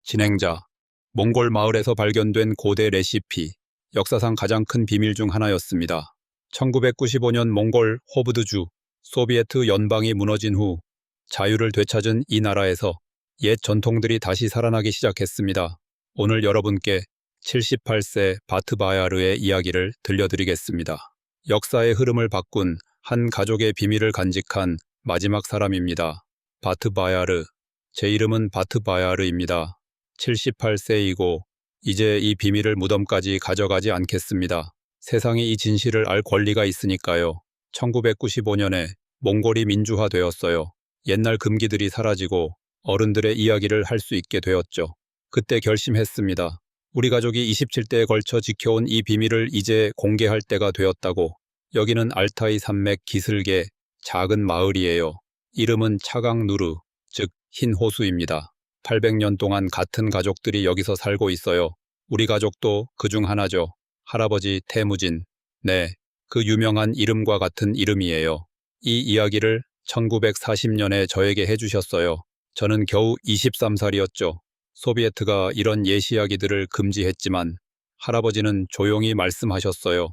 진행자, 몽골 마을에서 발견된 고대 레시피, 역사상 가장 큰 비밀 중 하나였습니다. 1995년 몽골 호브드주, 소비에트 연방이 무너진 후 자유를 되찾은 이 나라에서 옛 전통들이 다시 살아나기 시작했습니다. 오늘 여러분께 78세 바트바야르의 이야기를 들려드리겠습니다. 역사의 흐름을 바꾼 한 가족의 비밀을 간직한 마지막 사람입니다. 바트바야르, 제 이름은 바트바야르입니다. 78세이고 이제 이 비밀을 무덤까지 가져가지 않겠습니다. 세상이 이 진실을 알 권리가 있으니까요. 1995년에 몽골이 민주화되었어요. 옛날 금기들이 사라지고 어른들의 이야기를 할 수 있게 되었죠. 그때 결심했습니다. 우리 가족이 27대에 걸쳐 지켜온 이 비밀을 이제 공개할 때가 되었다고. 여기는 알타이 산맥 기슭의 작은 마을이에요. 이름은 차강누르, 즉 흰 호수입니다. 800년 동안 같은 가족들이 여기서 살고 있어요. 우리 가족도 그중 하나죠. 할아버지 태무진. 네, 그 유명한 이름과 같은 이름이에요. 이 이야기를 1940년에 저에게 해주셨어요. 저는 겨우 23살이었죠. 소비에트가 이런 예시이야기들을 금지했지만 할아버지는 조용히 말씀하셨어요.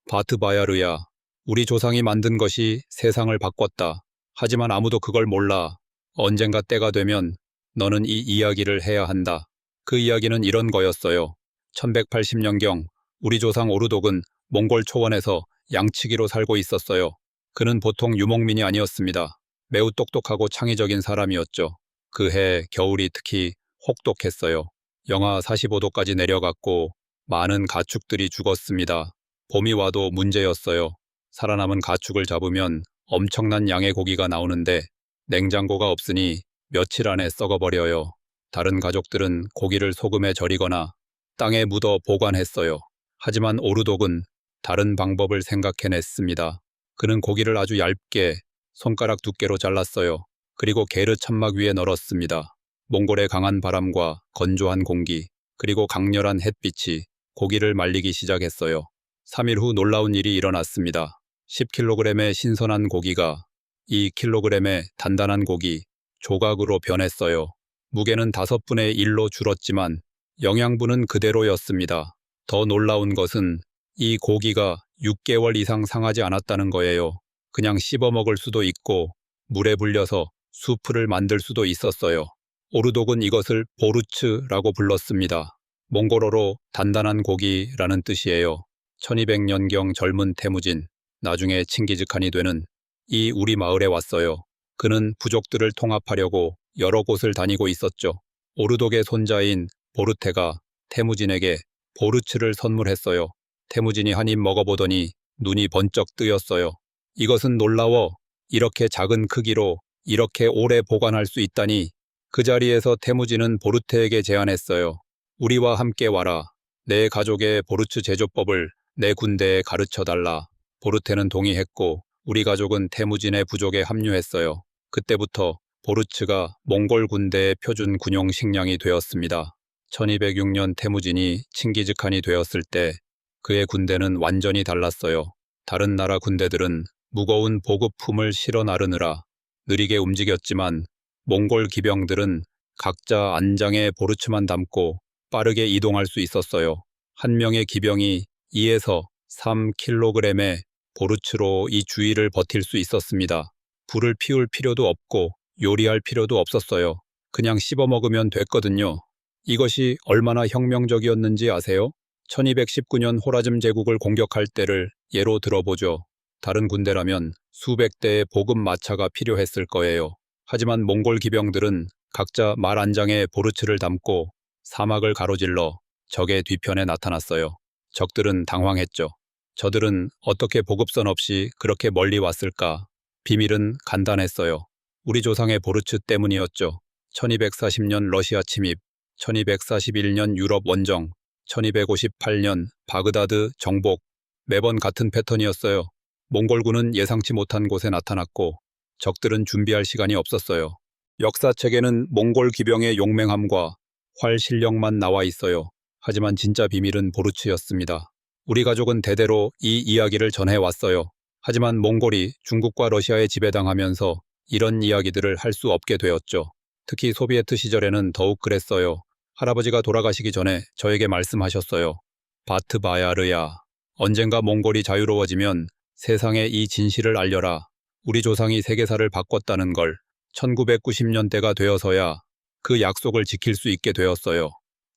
바트바야르야, 우리 조상이 만든 것이 세상을 바꿨다. 하지만 아무도 그걸 몰라. 언젠가 때가 되면 너는 이 이야기를 해야 한다. 그 이야기는 이런 거였어요. 1180년경 우리 조상 오르독은 몽골 초원에서 양치기로 살고 있었어요. 그는 보통 유목민이 아니었습니다. 매우 똑똑하고 창의적인 사람이었죠. 그 해 겨울이 특히 혹독했어요. 영하 45도까지 내려갔고 많은 가축들이 죽었습니다. 봄이 와도 문제였어요. 살아남은 가축을 잡으면 엄청난 양의 고기가 나오는데 냉장고가 없으니 며칠 안에 썩어버려요. 다른 가족들은 고기를 소금에 절이거나 땅에 묻어 보관했어요. 하지만 오르독은 다른 방법을 생각해냈습니다. 그는 고기를 아주 얇게 손가락 두께로 잘랐어요. 그리고 게르 천막 위에 널었습니다. 몽골의 강한 바람과 건조한 공기, 그리고 강렬한 햇빛이 고기를 말리기 시작했어요. 3일 후 놀라운 일이 일어났습니다. 10kg의 신선한 고기가 2kg의 단단한 고기, 조각으로 변했어요. 무게는 5분의 1로 줄었지만 영양분은 그대로였습니다. 더 놀라운 것은 이 고기가 6개월 이상 상하지 않았다는 거예요. 그냥 씹어 먹을 수도 있고 물에 불려서 수프를 만들 수도 있었어요. 오르독은 이것을 보르츠라고 불렀습니다. 몽골어로 단단한 고기라는 뜻이에요. 1200년경 젊은 태무진, 나중에 칭기즈칸이 되는 이 우리 마을에 왔어요. 그는 부족들을 통합하려고 여러 곳을 다니고 있었죠. 오르독의 손자인 보르테가 태무진에게 보르츠를 선물했어요. 태무진이 한 입 먹어보더니 눈이 번쩍 뜨였어요. 이것은 놀라워. 이렇게 작은 크기로 이렇게 오래 보관할 수 있다니. 그 자리에서 태무진은 보르테에게 제안했어요. 우리와 함께 와라. 내 가족의 보르츠 제조법을 내 군대에 가르쳐달라. 보르테는 동의했고 우리 가족은 태무진의 부족에 합류했어요. 그때부터 보르츠가 몽골 군대의 표준 군용 식량이 되었습니다. 1206년 태무진이 칭기즈칸이 되었을 때 그의 군대는 완전히 달랐어요. 다른 나라 군대들은 무거운 보급품을 실어 나르느라 느리게 움직였지만 몽골 기병들은 각자 안장에 보르츠만 담고 빠르게 이동할 수 있었어요. 한 명의 기병이 2에서 3kg의 보르츠로 이 주위를 버틸 수 있었습니다. 불을 피울 필요도 없고 요리할 필요도 없었어요. 그냥 씹어 먹으면 됐거든요. 이것이 얼마나 혁명적이었는지 아세요? 1219년 호라즘 제국을 공격할 때를 예로 들어보죠. 다른 군대라면 수백 대의 보급 마차가 필요했을 거예요. 하지만 몽골 기병들은 각자 말 안장에 보르츠를 담고 사막을 가로질러 적의 뒤편에 나타났어요. 적들은 당황했죠. 저들은 어떻게 보급선 없이 그렇게 멀리 왔을까? 비밀은 간단했어요. 우리 조상의 보르츠 때문이었죠. 1240년 러시아 침입, 1241년 유럽 원정, 1258년 바그다드 정복, 매번 같은 패턴이었어요. 몽골군은 예상치 못한 곳에 나타났고 적들은 준비할 시간이 없었어요. 역사책에는 몽골 기병의 용맹함과 활 실력만 나와 있어요. 하지만 진짜 비밀은 보르츠였습니다. 우리 가족은 대대로 이 이야기를 전해왔어요. 하지만 몽골이 중국과 러시아에 지배당하면서 이런 이야기들을 할 수 없게 되었죠. 특히 소비에트 시절에는 더욱 그랬어요. 할아버지가 돌아가시기 전에 저에게 말씀하셨어요. 바트바야르야, 언젠가 몽골이 자유로워지면 세상에 이 진실을 알려라. 우리 조상이 세계사를 바꿨다는 걸 1990년대가 되어서야 그 약속을 지킬 수 있게 되었어요.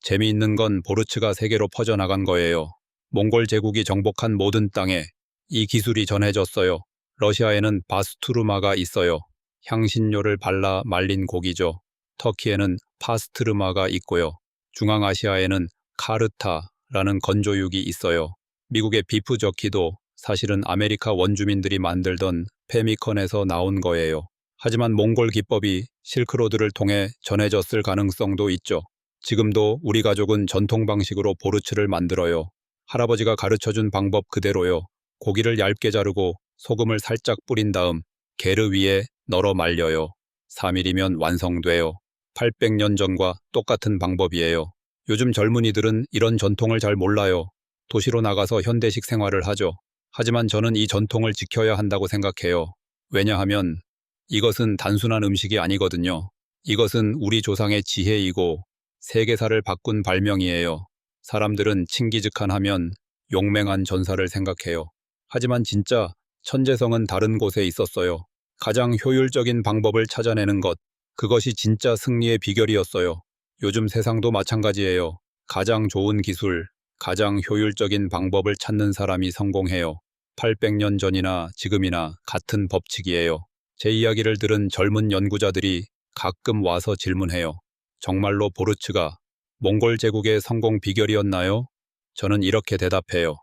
재미있는 건 보르츠가 세계로 퍼져나간 거예요. 몽골 제국이 정복한 모든 땅에 이 기술이 전해졌어요. 러시아에는 바스투르마가 있어요. 향신료를 발라 말린 고기죠. 터키에는 파스트르마가 있고요. 중앙아시아에는 카르타라는 건조육이 있어요. 미국의 비프 저키도 사실은 아메리카 원주민들이 만들던 페미컨에서 나온 거예요. 하지만 몽골 기법이 실크로드를 통해 전해졌을 가능성도 있죠. 지금도 우리 가족은 전통 방식으로 보르츠를 만들어요. 할아버지가 가르쳐준 방법 그대로요. 고기를 얇게 자르고 소금을 살짝 뿌린 다음 게르 위에 널어 말려요. 3일이면 완성돼요. 800년 전과 똑같은 방법이에요. 요즘 젊은이들은 이런 전통을 잘 몰라요. 도시로 나가서 현대식 생활을 하죠. 하지만 저는 이 전통을 지켜야 한다고 생각해요. 왜냐하면 이것은 단순한 음식이 아니거든요. 이것은 우리 조상의 지혜이고 세계사를 바꾼 발명이에요. 사람들은 칭기즈칸 하면 용맹한 전사를 생각해요. 하지만 진짜 천재성은 다른 곳에 있었어요. 가장 효율적인 방법을 찾아내는 것, 그것이 진짜 승리의 비결이었어요. 요즘 세상도 마찬가지예요. 가장 좋은 기술, 가장 효율적인 방법을 찾는 사람이 성공해요. 800년 전이나 지금이나 같은 법칙이에요. 제 이야기를 들은 젊은 연구자들이 가끔 와서 질문해요. 정말로 보르츠가 몽골 제국의 성공 비결이었나요? 저는 이렇게 대답해요.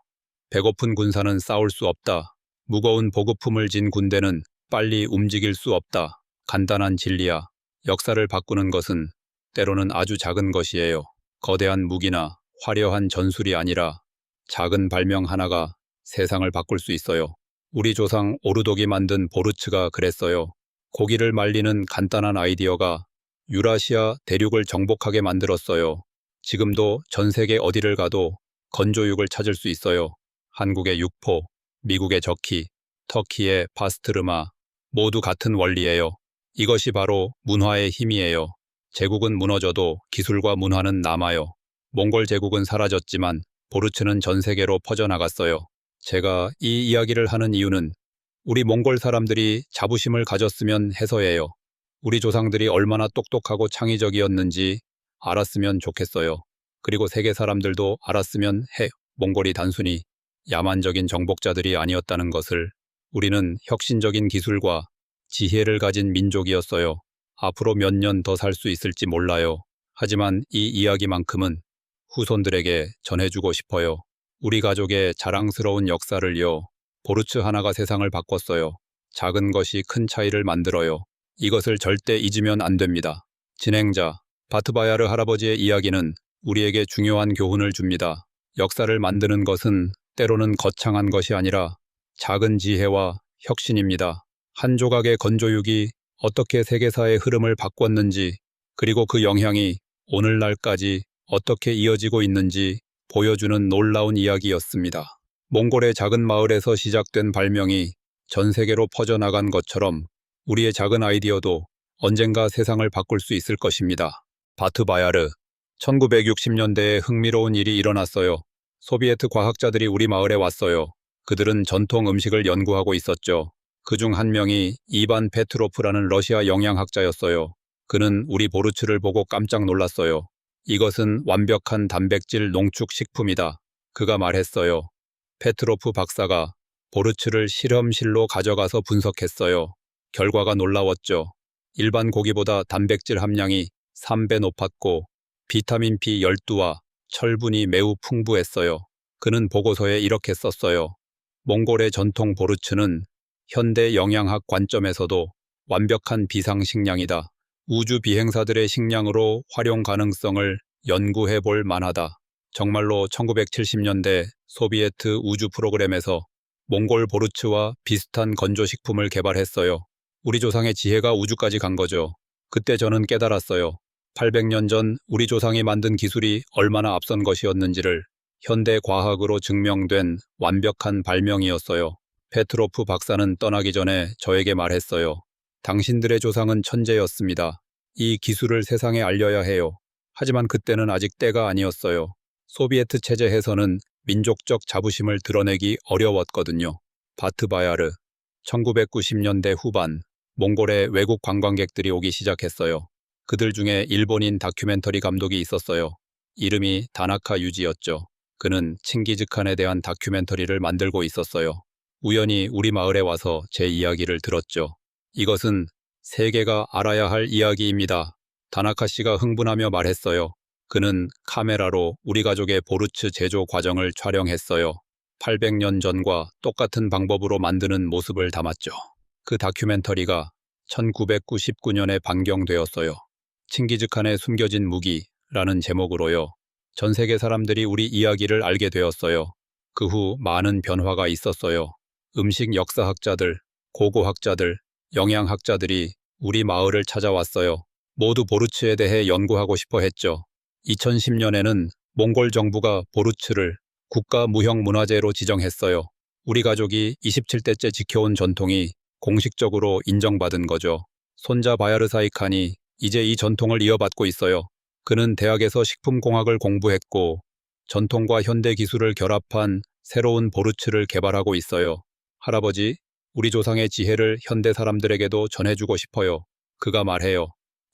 배고픈 군사는 싸울 수 없다. 무거운 보급품을 진 군대는 빨리 움직일 수 없다. 간단한 진리야. 역사를 바꾸는 것은 때로는 아주 작은 것이에요. 거대한 무기나 화려한 전술이 아니라 작은 발명 하나가 세상을 바꿀 수 있어요. 우리 조상 오르독이 만든 보르츠가 그랬어요. 고기를 말리는 간단한 아이디어가 유라시아 대륙을 정복하게 만들었어요. 지금도 전 세계 어디를 가도 건조육을 찾을 수 있어요. 한국의 육포, 미국의 저키, 터키의 파스트르마, 모두 같은 원리예요. 이것이 바로 문화의 힘이에요. 제국은 무너져도 기술과 문화는 남아요. 몽골 제국은 사라졌지만 보르츠는 전 세계로 퍼져나갔어요. 제가 이 이야기를 하는 이유는 우리 몽골 사람들이 자부심을 가졌으면 해서예요. 우리 조상들이 얼마나 똑똑하고 창의적이었는지 알았으면 좋겠어요. 그리고 세계 사람들도 알았으면 해. 몽골이 단순히 야만적인 정복자들이 아니었다는 것을. 우리는 혁신적인 기술과 지혜를 가진 민족이었어요. 앞으로 몇 년 더 살 수 있을지 몰라요. 하지만 이 이야기만큼은 후손들에게 전해주고 싶어요. 우리 가족의 자랑스러운 역사를요. 보르츠 하나가 세상을 바꿨어요. 작은 것이 큰 차이를 만들어요. 이것을 절대 잊으면 안 됩니다. 진행자, 바트바야르 할아버지의 이야기는 우리에게 중요한 교훈을 줍니다. 역사를 만드는 것은 때로는 거창한 것이 아니라 작은 지혜와 혁신입니다. 한 조각의 건조육이 어떻게 세계사의 흐름을 바꿨는지, 그리고 그 영향이 오늘날까지 어떻게 이어지고 있는지 보여주는 놀라운 이야기였습니다. 몽골의 작은 마을에서 시작된 발명이 전 세계로 퍼져나간 것처럼 우리의 작은 아이디어도 언젠가 세상을 바꿀 수 있을 것입니다. 바트바야르, 1960년대에 흥미로운 일이 일어났어요. 소비에트 과학자들이 우리 마을에 왔어요. 그들은 전통 음식을 연구하고 있었죠. 그중 한 명이 이반 페트로프라는 러시아 영양학자였어요. 그는 우리 보르츠를 보고 깜짝 놀랐어요. 이것은 완벽한 단백질 농축 식품이다. 그가 말했어요. 페트로프 박사가 보르츠를 실험실로 가져가서 분석했어요. 결과가 놀라웠죠. 일반 고기보다 단백질 함량이 3배 높았고 비타민 B12와 철분이 매우 풍부했어요. 그는 보고서에 이렇게 썼어요. 몽골의 전통 보르츠는 현대 영양학 관점에서도 완벽한 비상식량이다. 우주 비행사들의 식량으로 활용 가능성을 연구해 볼 만하다. 정말로 1970년대 소비에트 우주 프로그램에서 몽골 보르츠와 비슷한 건조식품을 개발했어요. 우리 조상의 지혜가 우주까지 간 거죠. 그때 저는 깨달았어요. 800년 전 우리 조상이 만든 기술이 얼마나 앞선 것이었는지를. 현대 과학으로 증명된 완벽한 발명이었어요. 페트로프 박사는 떠나기 전에 저에게 말했어요. 당신들의 조상은 천재였습니다. 이 기술을 세상에 알려야 해요. 하지만 그때는 아직 때가 아니었어요. 소비에트 체제에서는 민족적 자부심을 드러내기 어려웠거든요. 바트바야르. 1990년대 후반 몽골에 외국 관광객들이 오기 시작했어요. 그들 중에 일본인 다큐멘터리 감독이 있었어요. 이름이 다나카 유지였죠. 그는 칭기즈칸에 대한 다큐멘터리를 만들고 있었어요. 우연히 우리 마을에 와서 제 이야기를 들었죠. 이것은 세계가 알아야 할 이야기입니다. 다나카 씨가 흥분하며 말했어요. 그는 카메라로 우리 가족의 보르츠 제조 과정을 촬영했어요. 800년 전과 똑같은 방법으로 만드는 모습을 담았죠. 그 다큐멘터리가 1999년에 방영되었어요. 칭기즈칸의 숨겨진 무기라는 제목으로요. 전 세계 사람들이 우리 이야기를 알게 되었어요. 그 후 많은 변화가 있었어요. 음식 역사학자들, 고고학자들, 영양학자들이 우리 마을을 찾아왔어요. 모두 보르츠에 대해 연구하고 싶어 했죠. 2010년에는 몽골 정부가 보르츠를 국가 무형문화재로 지정했어요. 우리 가족이 27대째 지켜온 전통이 공식적으로 인정받은 거죠. 손자 바야르사이 칸이 이제 이 전통을 이어받고 있어요. 그는 대학에서 식품공학을 공부했고 전통과 현대 기술을 결합한 새로운 보르츠를 개발하고 있어요. 할아버지, 우리 조상의 지혜를 현대 사람들에게도 전해주고 싶어요. 그가 말해요.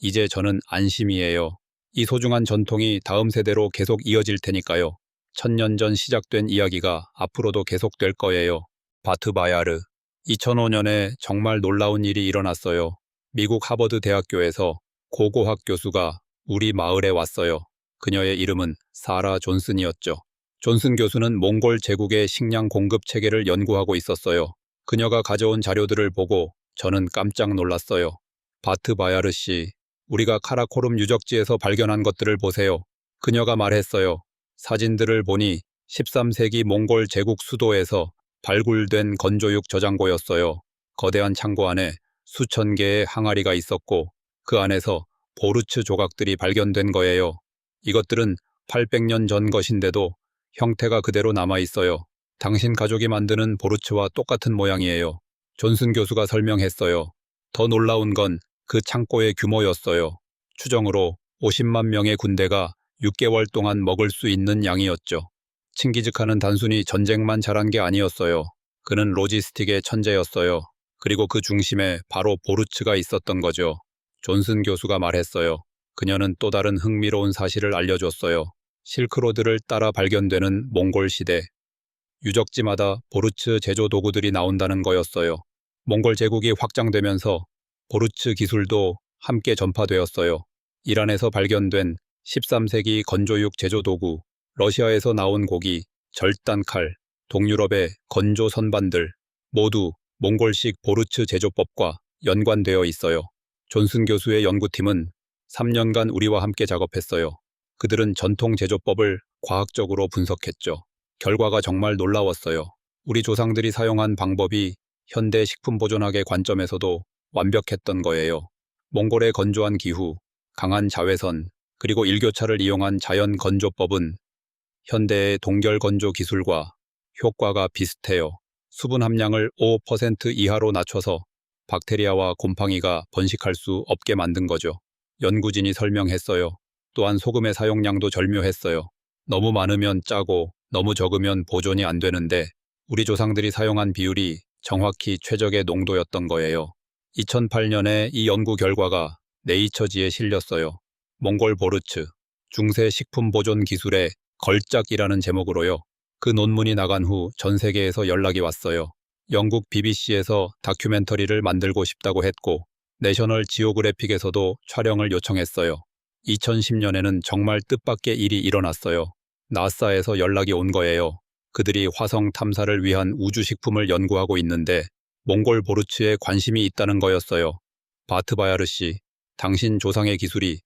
이제 저는 안심이에요. 이 소중한 전통이 다음 세대로 계속 이어질 테니까요. 1000년 전 시작된 이야기가 앞으로도 계속될 거예요. 바트바야르. 2005년에 정말 놀라운 일이 일어났어요. 미국 하버드 대학교에서 고고학 교수가 우리 마을에 왔어요. 그녀의 이름은 사라 존슨이었죠. 존슨 교수는 몽골 제국의 식량 공급 체계를 연구하고 있었어요. 그녀가 가져온 자료들을 보고 저는 깜짝 놀랐어요. 바트바야르 씨, 우리가 카라코름 유적지에서 발견한 것들을 보세요. 그녀가 말했어요. 사진들을 보니 13세기 몽골 제국 수도에서 발굴된 건조육 저장고였어요. 거대한 창고 안에 수천 개의 항아리가 있었고 그 안에서 보르츠 조각들이 발견된 거예요. 이것들은 800년 전 것인데도 형태가 그대로 남아있어요. 당신 가족이 만드는 보르츠와 똑같은 모양이에요. 존슨 교수가 설명했어요. 더 놀라운 건 그 창고의 규모였어요. 추정으로 50만 명의 군대가 6개월 동안 먹을 수 있는 양이었죠. 칭기즈칸은 단순히 전쟁만 잘한 게 아니었어요. 그는 로지스틱의 천재였어요. 그리고 그 중심에 바로 보르츠가 있었던 거죠. 존슨 교수가 말했어요. 그녀는 또 다른 흥미로운 사실을 알려줬어요. 실크로드를 따라 발견되는 몽골 시대. 유적지마다 보르츠 제조 도구들이 나온다는 거였어요. 몽골 제국이 확장되면서 보르츠 기술도 함께 전파되었어요. 이란에서 발견된 13세기 건조육 제조 도구, 러시아에서 나온 고기, 절단칼, 동유럽의 건조 선반들 모두 몽골식 보르츠 제조법과 연관되어 있어요. 존슨 교수의 연구팀은 3년간 우리와 함께 작업했어요. 그들은 전통 제조법을 과학적으로 분석했죠. 결과가 정말 놀라웠어요. 우리 조상들이 사용한 방법이 현대 식품 보존학의 관점에서도 완벽했던 거예요. 몽골의 건조한 기후, 강한 자외선, 그리고 일교차를 이용한 자연 건조법은 현대의 동결 건조 기술과 효과가 비슷해요. 수분 함량을 5% 이하로 낮춰서 박테리아와 곰팡이가 번식할 수 없게 만든 거죠. 연구진이 설명했어요. 또한 소금의 사용량도 절묘했어요. 너무 많으면 짜고 너무 적으면 보존이 안 되는데 우리 조상들이 사용한 비율이 정확히 최적의 농도였던 거예요. 2008년에 이 연구 결과가 네이처지에 실렸어요. 몽골 보르츠, 중세 식품 보존 기술의 걸작이라는 제목으로요. 그 논문이 나간 후 전 세계에서 연락이 왔어요. 영국 BBC에서 다큐멘터리를 만들고 싶다고 했고 내셔널 지오그래픽에서도 촬영을 요청했어요. 2010년에는 정말 뜻밖의 일이 일어났어요. 나사에서 연락이 온 거예요. 그들이 화성 탐사를 위한 우주식품을 연구하고 있는데 몽골 보르츠에 관심이 있다는 거였어요. 바트바야르 씨, 당신 조상의 기술이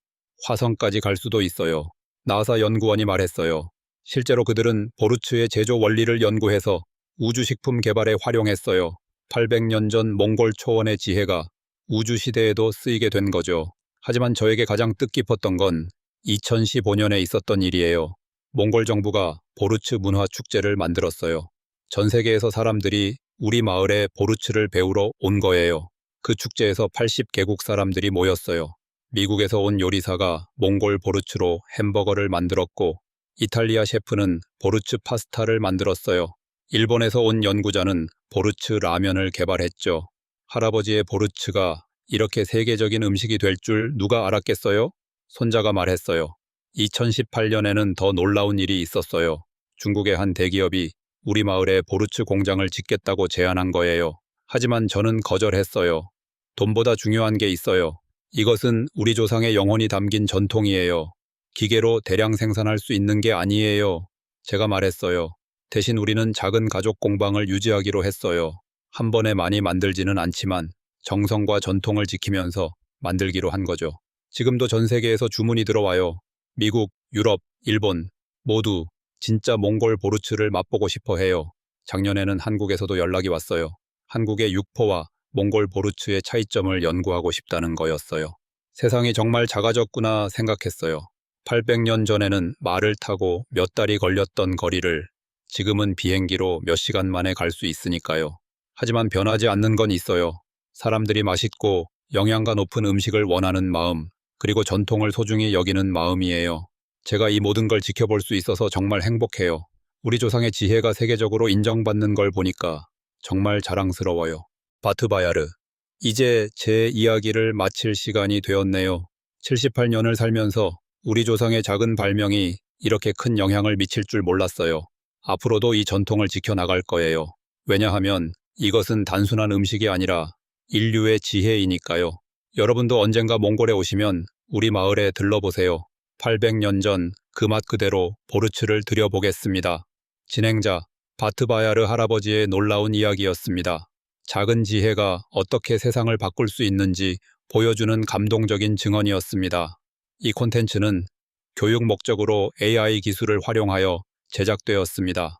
화성까지 갈 수도 있어요. 나사 연구원이 말했어요. 실제로 그들은 보르츠의 제조 원리를 연구해서 우주식품 개발에 활용했어요. 800년 전 몽골 초원의 지혜가 우주시대에도 쓰이게 된 거죠. 하지만 저에게 가장 뜻깊었던 건 2015년에 있었던 일이에요. 몽골 정부가 보르츠 문화 축제를 만들었어요. 전 세계에서 사람들이 우리 마을에 보르츠를 배우러 온 거예요. 그 축제에서 80개국 사람들이 모였어요. 미국에서 온 요리사가 몽골 보르츠로 햄버거를 만들었고 이탈리아 셰프는 보르츠 파스타를 만들었어요. 일본에서 온 연구자는 보르츠 라면을 개발했죠. 할아버지의 보르츠가 이렇게 세계적인 음식이 될 줄 누가 알았겠어요? 손자가 말했어요. 2018년에는 더 놀라운 일이 있었어요. 중국의 한 대기업이 우리 마을에 보르츠 공장을 짓겠다고 제안한 거예요. 하지만 저는 거절했어요. 돈보다 중요한 게 있어요. 이것은 우리 조상의 영혼이 담긴 전통이에요. 기계로 대량 생산할 수 있는 게 아니에요. 제가 말했어요. 대신 우리는 작은 가족 공방을 유지하기로 했어요. 한 번에 많이 만들지는 않지만 정성과 전통을 지키면서 만들기로 한 거죠. 지금도 전 세계에서 주문이 들어와요. 미국, 유럽, 일본 모두 진짜 몽골 보르츠를 맛보고 싶어 해요. 작년에는 한국에서도 연락이 왔어요. 한국의 육포와 몽골 보르츠의 차이점을 연구하고 싶다는 거였어요. 세상이 정말 작아졌구나 생각했어요. 800년 전에는 말을 타고 몇 달이 걸렸던 거리를 지금은 비행기로 몇 시간 만에 갈 수 있으니까요. 하지만 변하지 않는 건 있어요. 사람들이 맛있고 영양가 높은 음식을 원하는 마음, 그리고 전통을 소중히 여기는 마음이에요. 제가 이 모든 걸 지켜볼 수 있어서 정말 행복해요. 우리 조상의 지혜가 세계적으로 인정받는 걸 보니까 정말 자랑스러워요. 바트바야르. 이제 제 이야기를 마칠 시간이 되었네요. 78년을 살면서 우리 조상의 작은 발명이 이렇게 큰 영향을 미칠 줄 몰랐어요. 앞으로도 이 전통을 지켜나갈 거예요. 왜냐하면 이것은 단순한 음식이 아니라 인류의 지혜이니까요. 여러분도 언젠가 몽골에 오시면 우리 마을에 들러보세요. 800년 전 그 맛 그대로 보르츠를 드려보겠습니다. 진행자 바트바야르 할아버지의 놀라운 이야기였습니다. 작은 지혜가 어떻게 세상을 바꿀 수 있는지 보여주는 감동적인 증언이었습니다. 이 콘텐츠는 교육 목적으로 AI 기술을 활용하여 제작되었습니다.